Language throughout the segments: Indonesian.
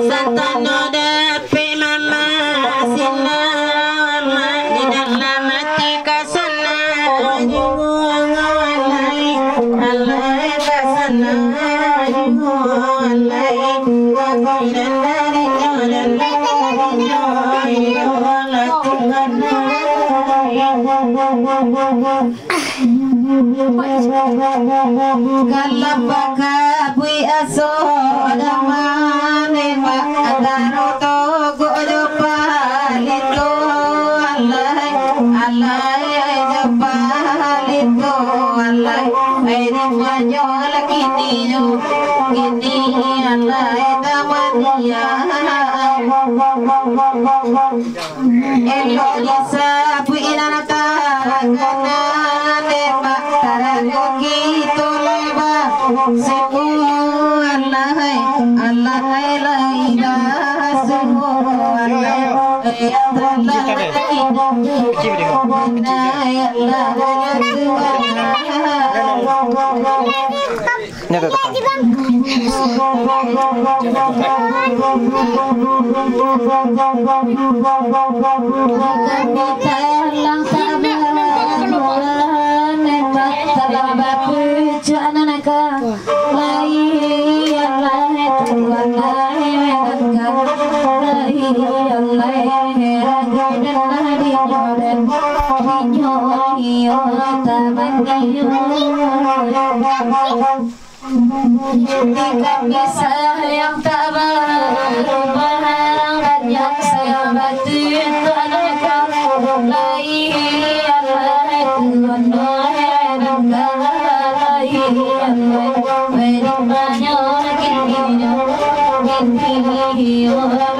Santano dapat mama sinama di dalam hati kasana juang alai alai kasana juang alai kagoidan dari jalan kalapaka bui aso adamane ma adaro to gojo palito alai alai japalito alai airi majola kini alai damania Elisa bui nanata ganane ma tarago kito leba sepu alai alai laida sepu alai Jika bisa yang tak berubah dan yang saya batu itu adalah lain alai Tuhan dan lain alai banyak kini orang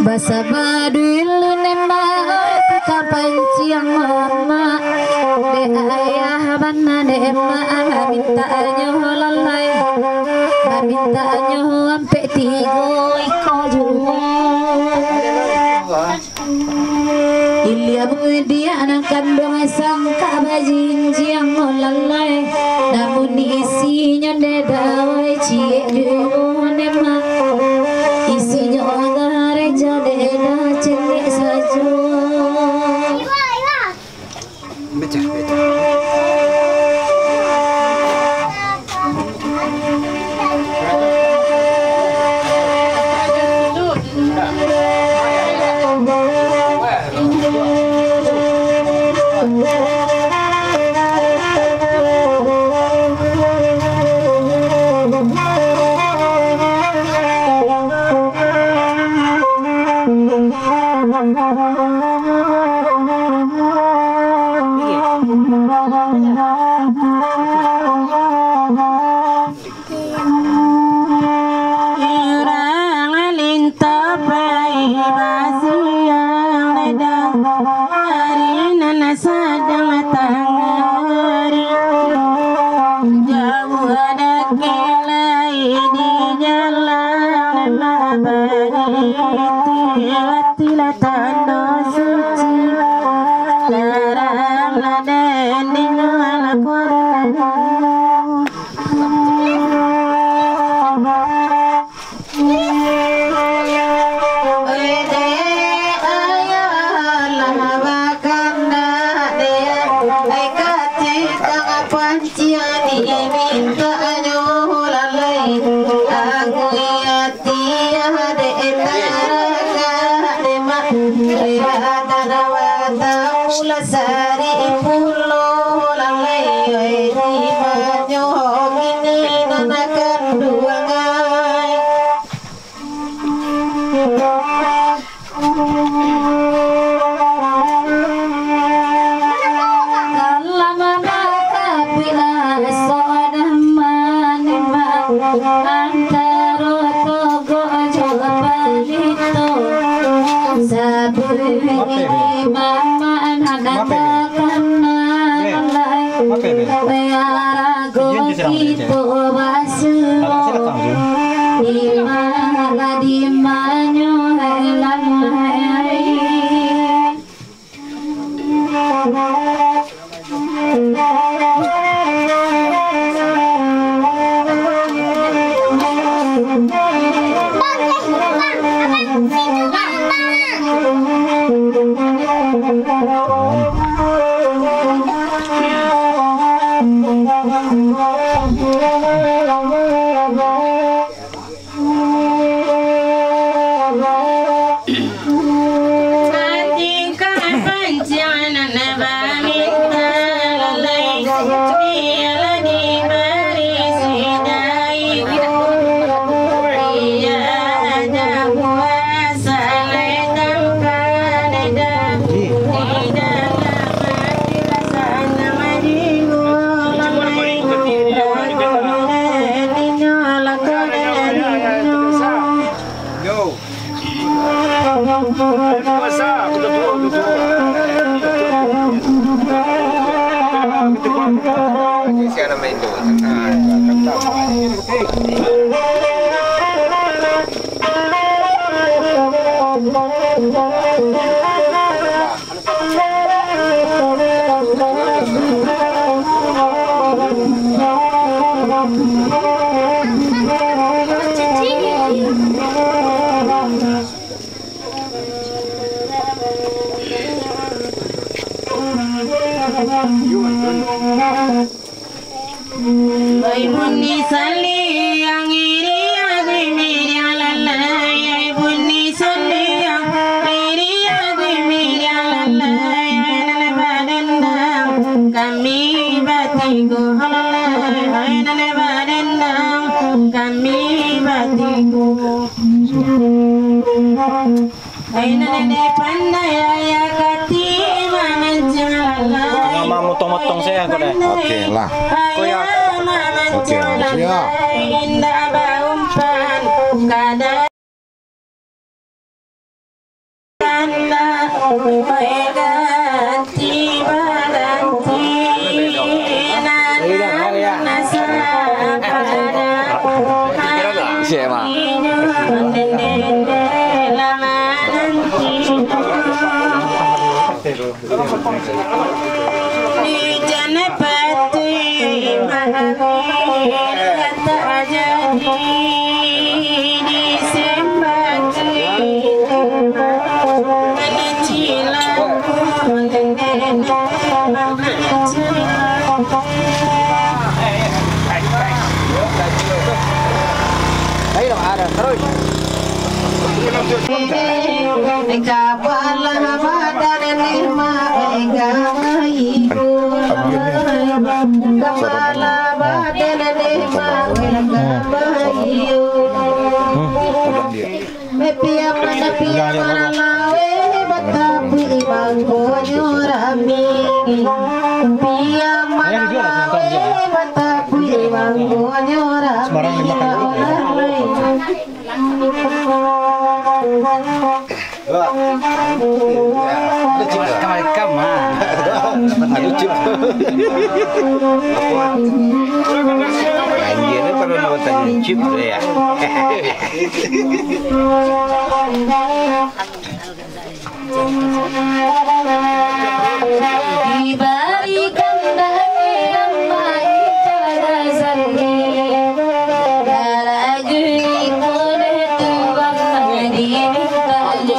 Basa baduil nembak kapan ciang mama de ayah bana de emak minta nyoh lalai minta nyoh ampe tigo iko juo Ilya dia anak kandung sangka bajing ciang lalai namun isinya de dawai cie juo nemak isinya agare jadena celik saja Motong-motong saya kok deh. Oke lah. Oke, siap. Siapa? Ayo ada terus. betapi mangkonyo rami Pia manawe betapi mangkonyo rami Anjirnya pada nonton chip ya. Diberikan dari yang baik pada zalmi Lagi kode Tuhan diminta Lagi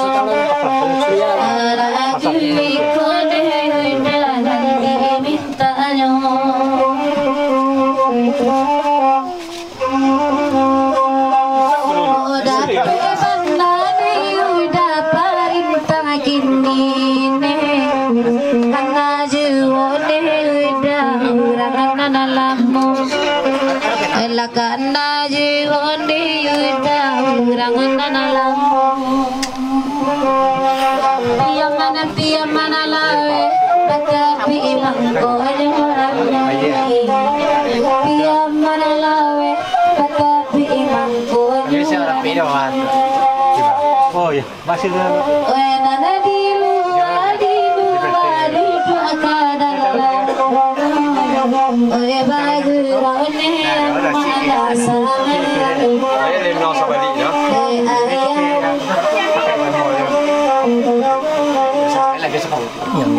kode dan dimintanya Lakana jiwandi yuda urangan alamu Pia mana lawe betapi mangkonyo rami Pia mana lawe betapi mangkonyo Oh ya, masih Wenana di luar kadang Oye bagu rone mana sama yang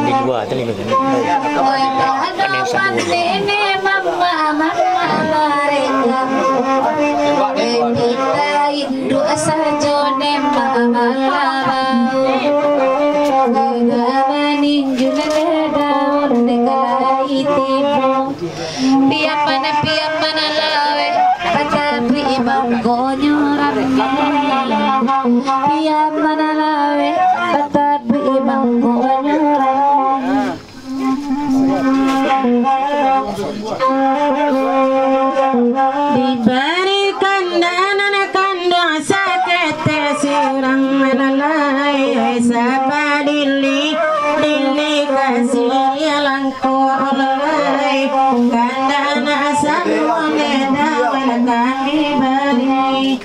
di luar tadi begini. Oye ada pandene mama mereka kita itu sajone mama Pia mana lawe betapi mangkonyo rami Pia mana lawe betapi mangkonyo diberikan dan kandung sakete surang melalai sabadili dili kasih langko olai kandana samone dawal kami bari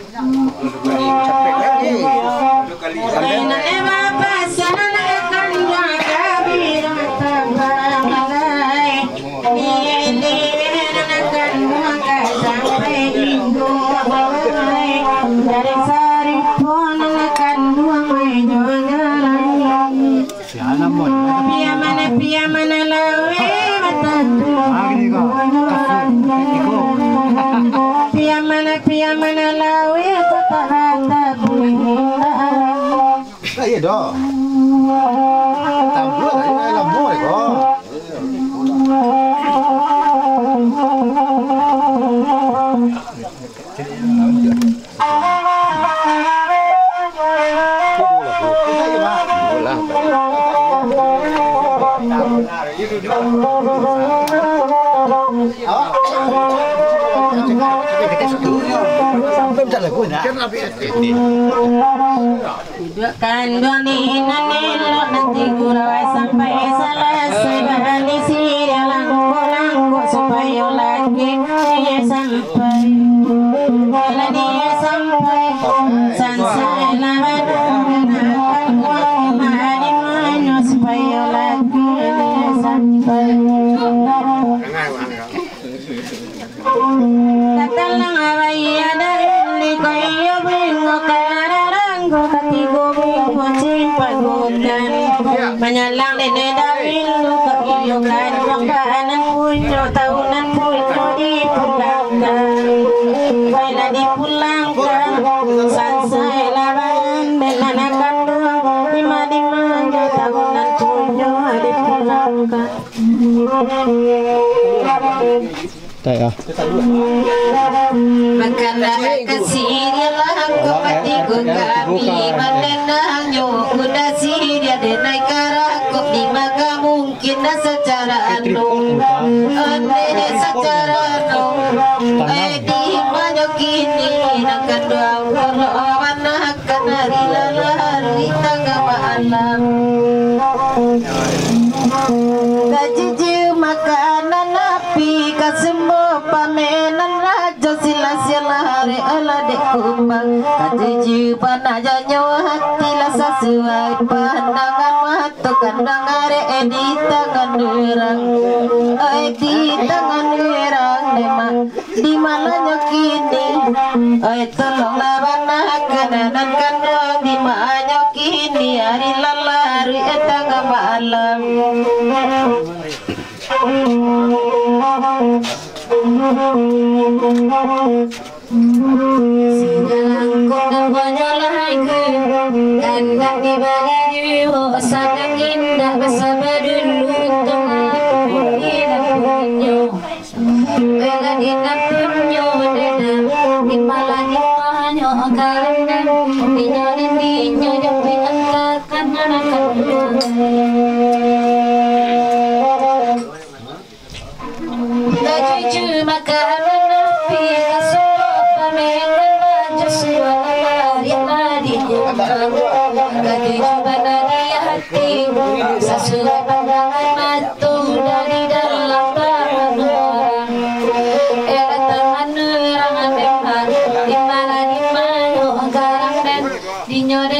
Karena eva pasana kandung kabira tabalai ini kandung sampai inggo olai dari sari pon kandung mejonya Pia mana lawe Pia mana lawe kata Iya dong. Tampil aja lampu kok. Kandung nilo nanti gurau sampai selesai bani siria langko supaya lagi dia sampai bila dia sampai sansai lawan mari manyo supaya lagi dia sampai katalang awai ada ini kaya bingo kararanggo katigo bingo cimpagokan menyalang dede dawil keiyokan makanan punyo tahunan punyo dipulangkan baiklah dipulangkan sansai lawan dengan akan lima tahunan punyo dipulangkan Makalah kasirialah kopatigo kami menendang yo udah siria denai karakop di maka mungkin secara anu ane secara anu di mana kini nak doa anak kanari lalari tangga malam Kajiju makanan api Kasembo pamenan raja sila-sila hari ala dek kumbang Kajiju panaja nyawa hati lah sesuai pandangan mata kandang hari di tangan derang di tangan derang di malanya kini tolonglah banah kenanan kandang di malanya kini hari lalari tangga malam Sigalangkok dan banyolaiku Kandak dibagi jiwa Sangat indah bersama dulu Ina punyo Bela ina punyo Di malang imanyo Karena Dinyo dan dinyo Yang diangkakan anak-anak Jujur makanan api Kasih pameran baju suara Yang dikumpang Jujur banani hati Sesuai pandangan mata Dari dalam tangan orang Era tangan orang memang Dimana dimana Garang dan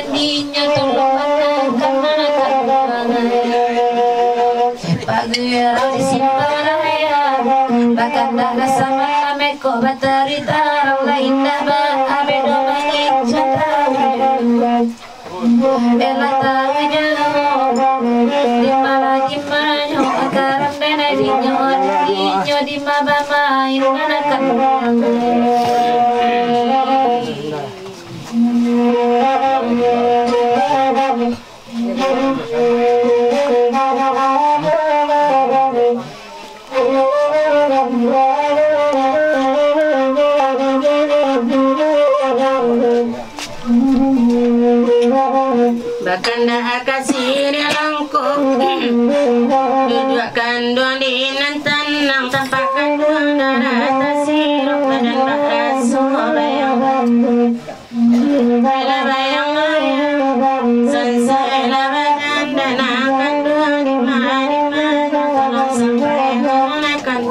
dinyo Tolong pandangan anak-anak Pagirang disimpan Bahkan tak rasa malam Eko batari tarang lah indah Abedo mangik cataru Bela tahu jauh Di mana Akaram dana dinyo di maba main Manakan Bahkan dah kasih dia langkuk Duduk kandung di tanang Tanpa kandung darah tasiruk Badan berasu bayang Bayang Sansela badan dan kandung di mana Tolong sampai menakan